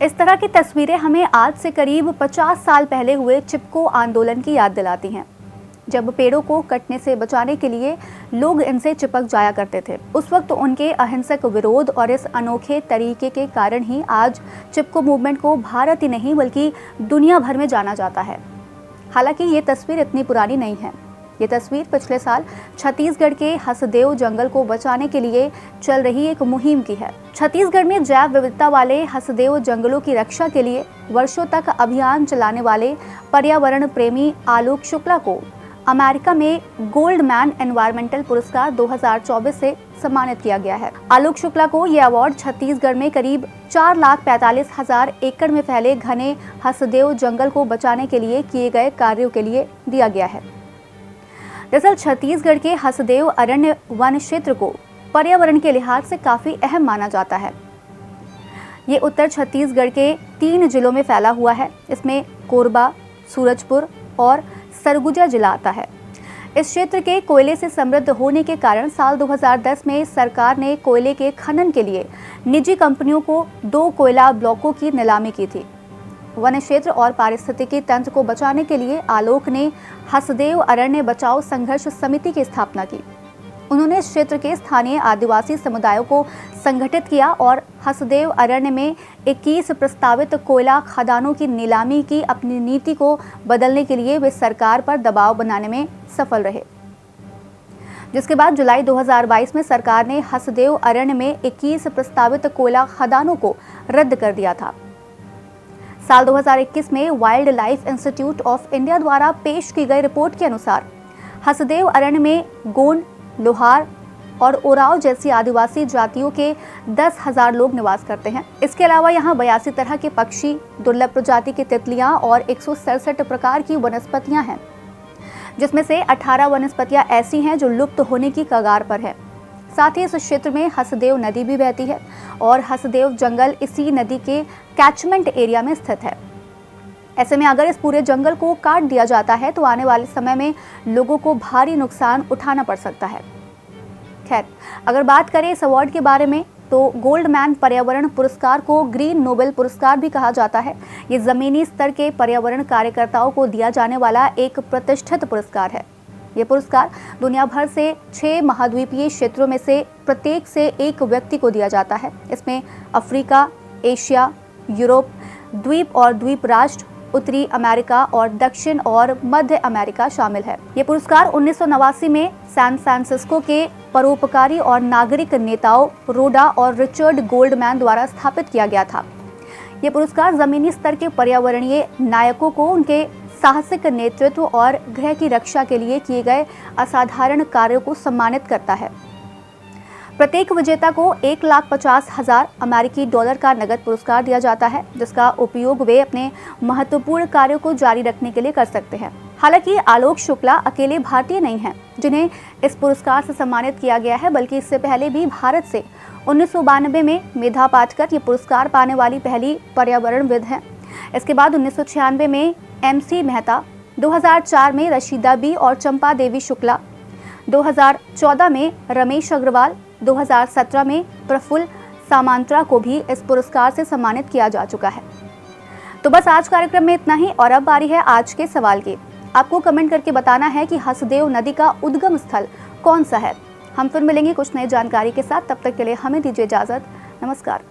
इस तरह की तस्वीरें हमें आज से करीब 50 साल पहले हुए चिपको आंदोलन की याद दिलाती हैं, जब पेड़ों को कटने से बचाने के लिए लोग इनसे चिपक जाया करते थे। उस वक्त उनके अहिंसक विरोध और इस अनोखे तरीके के कारण ही आज चिपको मूवमेंट को भारत ही नहीं बल्कि दुनिया भर में जाना जाता है। हालांकि ये तस्वीर इतनी पुरानी नहीं है। ये तस्वीर पिछले साल छत्तीसगढ़ के हसदेव जंगल को बचाने के लिए चल रही एक मुहिम की है। छत्तीसगढ़ में जैव विविधता वाले हसदेव जंगलों की रक्षा के लिए वर्षों तक अभियान चलाने वाले पर्यावरण प्रेमी आलोक शुक्ला को अमेरिका में गोल्ड मैन एनवायरमेंटल पुरस्कार 2024 से सम्मानित किया गया है। आलोक शुक्ला को यह अवार्ड छत्तीसगढ़ में करीब 4,45,000 एकड़ में फैले घने हसदेव जंगल को बचाने के लिए किए गए कार्यों के लिए दिया गया है। दरअसल छत्तीसगढ़ के हसदेव अरण्य वन क्षेत्र को पर्यावरण के लिहाज से काफी अहम माना जाता है। ये उत्तर छत्तीसगढ़ के 3 जिलों में फैला हुआ है। इसमें कोरबा, सूरजपुर और सरगुजा जिला आता है। इस क्षेत्र के कोयले से समृद्ध होने के कारण साल 2010 में सरकार ने कोयले के खनन के लिए निजी कंपनियों को 2 कोयला ब्लॉकों की नीलामी की थी। वन क्षेत्र और पारिस्थितिकी तंत्र को बचाने के लिए आलोक ने हसदेव अरण्य बचाओ संघर्ष समिति की स्थापना की। उन्होंने इस क्षेत्र के स्थानीय आदिवासी समुदायों को संगठित किया और हसदेव अरण्य में 21 प्रस्तावित कोयला खदानों की नीलामी की अपनी नीति को बदलने के लिए वे सरकार पर दबाव बनाने में सफल रहे, जिसके बाद जुलाई 2022 में सरकार ने हसदेव अरण्य में 21 प्रस्तावित कोयला खदानों को रद्द कर दिया था। साल 2021 में wild life institute of India द्वारा पेश की गई रिपोर्ट के अनुसार हसदेव अरण्य में गोंड, लोहार और ओराव जैसी आदिवासी जातियों के 10,000 लोग निवास करते हैं। इसके अलावा यहाँ 82 तरह के पक्षी, दुर्लभ प्रजाति की तितलियां और 167 प्रकार की वनस्पतियां हैं, जिसमें से 18 वनस्पतियां ऐसी हैं जो लुप्त होने की कगार पर है। साथ ही इस क्षेत्र में हसदेव नदी भी बहती है और हसदेव जंगल इसी नदी के कैचमेंट एरिया में स्थित है। ऐसे में अगर इस पूरे जंगल को काट दिया जाता है तो आने वाले समय में लोगों को भारी नुकसान उठाना पड़ सकता है। खैर, अगर बात करें इस अवार्ड के बारे में तो गोल्ड मैन पर्यावरण पुरस्कार को ग्रीन नोबेल पुरस्कार भी कहा जाता है। ये जमीनी स्तर के पर्यावरण कार्यकर्ताओं को दिया जाने वाला एक प्रतिष्ठित पुरस्कार है। ये पुरस्कार दुनिया भर से 6 महाद्वीपीय क्षेत्रों में से प्रत्येक से एक व्यक्ति को दिया जाता है। इसमें अफ्रीका, एशिया, यूरोप, द्वीप और द्वीप राष्ट्र, उत्तरी अमेरिका और दक्षिण और मध्य अमेरिका शामिल है। ये पुरस्कार 1989 में सैन फ्रांसिस्को के परोपकारी और नागरिक नेताओं रोडा और रिचर्ड गोल्डमैन द्वारा स्थापित किया गया था। ये पुरस्कार जमीनी स्तर के पर्यावरणीय नायकों को उनके साहसिक नेतृत्व और ग्रह की रक्षा के लिए किए गए असाधारण कार्यों को सम्मानित करता है। प्रत्येक विजेता को $1,50,000 अमेरिकी डॉलर का नगद पुरस्कार दिया जाता है, जिसका उपयोग वे अपने महत्वपूर्ण कार्यों को जारी रखने के लिए कर सकते हैं। हालांकि आलोक शुक्ला अकेले भारतीय नहीं हैं जिन्हें इस पुरस्कार से सम्मानित किया गया है, बल्कि इससे पहले भी भारत से 1992 में मेधा पाटकर ये पुरस्कार पाने वाली पहली पर्यावरणविद हैं। इसके बाद 1996 में MC मेहता, 2004 में रशीदा बी और चंपा देवी शुक्ला, 2014 में रमेश अग्रवाल, 2017 में प्रफुल्ल सामांत्रा को भी इस पुरस्कार से सम्मानित किया जा चुका है। तो बस आज कार्यक्रम में इतना ही और अब बारी है आज के सवाल की। आपको कमेंट करके बताना है कि हसदेव नदी का उद्गम स्थल कौन सा है। हम फिर मिलेंगे कुछ नई जानकारी के साथ। तब तक के लिए हमें दीजिए इजाजत। नमस्कार।